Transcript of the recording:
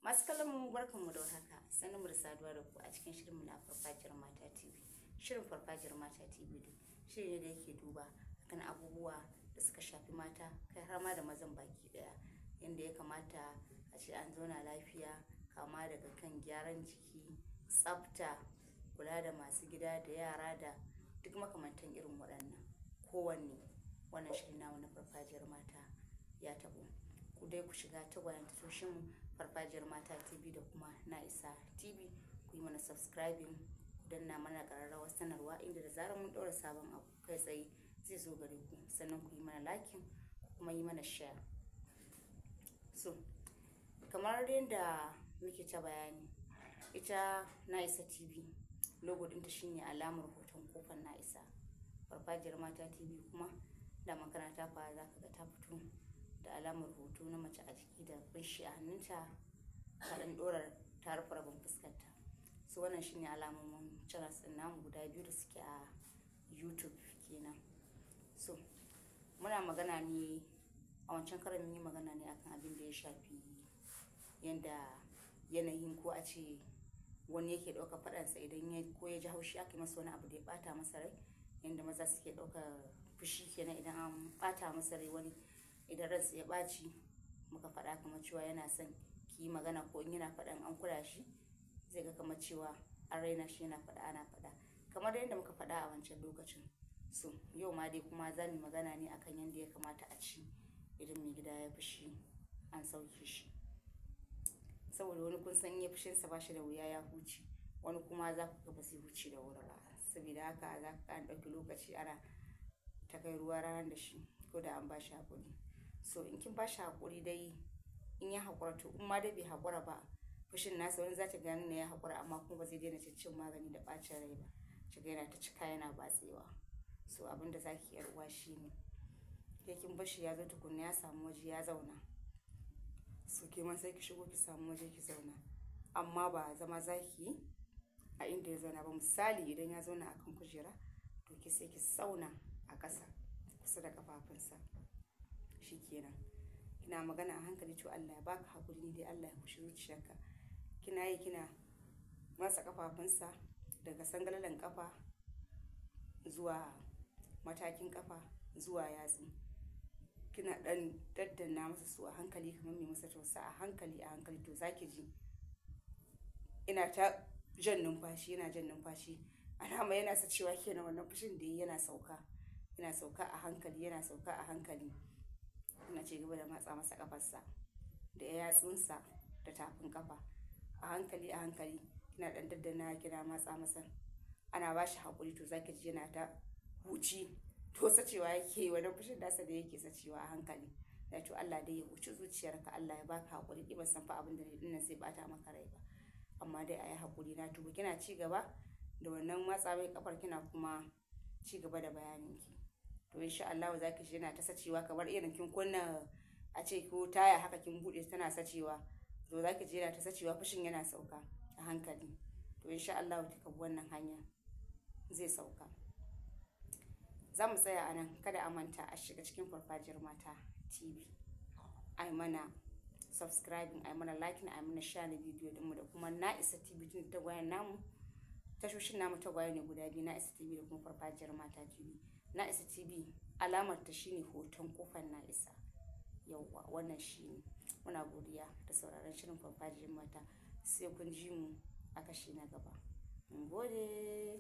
Masu kallon mu barkanmu da warhaka, sanin mu da saduwa da ku a cikin shirinmu na Farfajiyar Mata TV. Shirin Farfajiyar Mata TV shiri ne da yake duba akan abubuwa da suka shafi mata kai har ma da mazan baki daya, yanda ya kamata a ce an zauna lafiya, kama daga kan gyaran jiki, tsafta, kula da masu gida da yara da duk makamantan irin waɗannan. Kowanne wannan shirin namu na Farfajiyar Mata ya tabo. Ku dai ku shiga tagwayen tashoshin Farfajiyar Mata TV da kuma Na'isa TV, ku yi mana subscribing, ku danna mana ƙararrawar sanarwa inda da zarar mun ɗaura sabon abu kai tsaye zai zo gare ku, sannan ku yi mana liking ku kuma yi mana share. So kamar yadda muke ta bayani, ita Na'isa TV logo ɗinta shine alamar hoton kofar Na'isa. Farfajiyar Mata TV kuma da makaranta fa za ka ga ta fito da alamar hoto na mace a jiki da kunshi a hannunta, kaɗan ɗora ta rufe rabin fuskarta. So wannan shine alamomin channels ɗin namu guda biyu da suke a YouTube kenan. So muna magana ne a wancan karan, mun yi magana ne akan abin da ya shafi yanda yanayin ko a ce wani yake ɗaukar faɗansa idan ya ko ya ji haushi aka yi masa wani abu da ya ɓata masa rai, yanda maza suke ɗaukar fushi kenan idan an ɓata masa rai. Wani idan ransa ya ɓaci muka faɗa kamar cewa yana son ki yi magana, ko in yana faɗan an kula shi zai ga kamar cewa an raina shi, yana faɗa ana faɗa kamar yadda muka faɗa a wancan lokacin. So yau ma dai kuma za mu magana ne akan yadda ya kamata a ci idan mai gida ya fushi an sauke shi, saboda wani kun san ya fushinsa ba shi da wuya ya huce, wani kuma za ku ga ba zai huce da wuri ba. Saboda haka za ka an ɗauki lokaci ana ta kai ruwa ranar da shi ko da an ba shi haƙuri. So in kin ba shi haƙuri dai, in ya haƙura to in ma dai bai haƙura ba, fushin nasa wani za ta gani na ya haƙura amma kuma ba zai daina cin magani da ɓacin rai ba, shiga yana ta cika yana batsewa. So abin da za ki yar uwa shi ne, ke kin bashi ya zo tukunna ya samu waje ya zauna, so ke ma sai ki shigo ki samu waje ki zauna, amma ba zama za ki yi a inda ya zauna ba. Misali idan ya zauna akan kujera, to ki sai ki zauna a ƙasa kusa da ƙafafunsa, shi kenan. Kina magana a hankali, to Allah ya baka haƙuri, ni dai Allah ya kushi zuciyarka. Kina yi kina matsa ƙafafunsa daga sangalalan ƙafa zuwa matakin ƙafa zuwa yatsu, kina ɗan daddana masa su a hankali kamar mai masa tausa, a hankali a hankali. To za ki ji ina ta jan numfashi, yana jan numfashi, alama yana sa cewa kenan wannan fushin da yana sauka, yana sauka a hankali, yana sauka a hankali. Ina ci gaba da matsa masa ƙafarsa da yatsunsa da tafin ƙafa a hankali a hankali, kina ɗan daddana kina matsa masa, ana ba shi haƙuri. To za ki ji yana ta huci, to sacewa yake wannan fushin nasa da yake sacewa a hankali. Da to Allah dai ya huci zuciyarka, Allah ya baka haƙuri, ki ban san fa abin da dinnan zai bata maka rai ba, amma dai a yi haƙuri na tuba. Kina ci gaba da wannan matsa mai ƙafar, kina kuma ci gaba da bayaninki. To insha Allah za ki ji yana ta sacewa kamar irin kin kunna a ce ko taya haka kin buɗe tana sacewa, to za ki ji yana ta sacewa, fushin yana sauka a hankali. To insha Allah kika bi wannan hanya zai sauka. Za mu tsaya a nan, kada a manta a shiga cikin Farfajiyar Mata TV, ai mana subscribing, ai mana liking, ai mana share na bidiyo dinmu, da kuma Na'isa TV tun ta gwayan namu tashoshin namu ta gwaye ne guda biyu, Na'isa TV da kuma Farfajiyar Mata TV. Na'isa TV alamar ta shine hoton kofar Na'isa. Yauwa wannan shine. Muna godiya da sauraron shirin Farfajiyar Mata, sai kun ji mu a kashi na gaba. Mun gode.